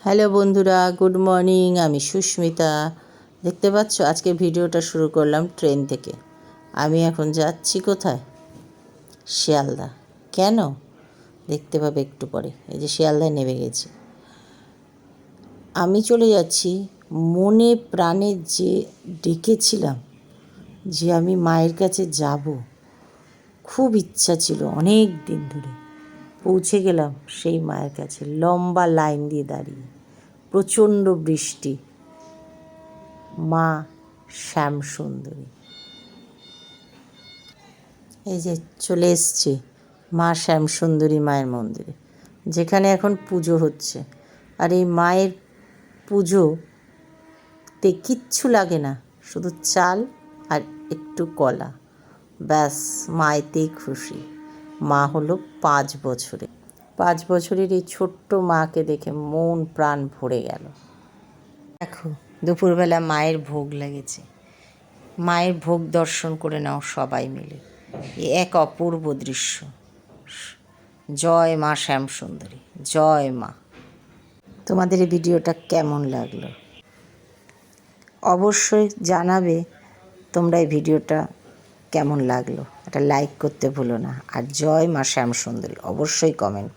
Hello বন্ধুরা, good morning. আমি সুস্মিতা। দেখতে পাচ্ছ আজকে ভিডিওটা শুরু করলাম ট্রেন থেকে। আমি এখন যাচ্ছি কোথায়? শিয়ালদা। কেন? দেখতে পাবে একটু পরে। এই যে শিয়ালদায় নেমে গেছি। আমি চলে যাচ্ছি মনে প্রাণে যে ডেকেছিলাম যে আমি মায়ের কাছে যাব, খুব ইচ্ছা ছিল অনেক দিন ধরে। পৌঁছে গেলাম সেই মায়ের কাছে, লম্বা লাইন দিয়ে দাঁড়িয়ে, প্রচণ্ড বৃষ্টি। মা শ্যামসুন্দরী। এই যে চলে এসছি মা শ্যামসুন্দরী মায়ের মন্দিরে, যেখানে এখন পুজো হচ্ছে। আর এই মায়ের পুজোতে কিচ্ছু লাগে না, শুধু চাল আর একটু কলা, ব্যাস মা এতেই খুশি। মা হলো 5 বছরের। 5 বছরের এই ছোট্ট মাকে দেখে মন প্রাণ ভরে গেল। দেখো দুপুরবেলা মায়ের ভোগ লেগেছে। মায়ের ভোগ দর্শন করে নাও সবাই মিলে। এক অপূর্ব দৃশ্য। জয় মা শ্যামসুন্দরী, জয় মা। তোমাদের এই ভিডিওটা কেমন লাগলো অবশ্যই জানাবে। তোমরা এই ভিডিওটা কেমন লাগলো একটা লাইক করতে ভুলো না। আর জয় মা শ্যামসুন্দরী অবশ্যই কমেন্ট।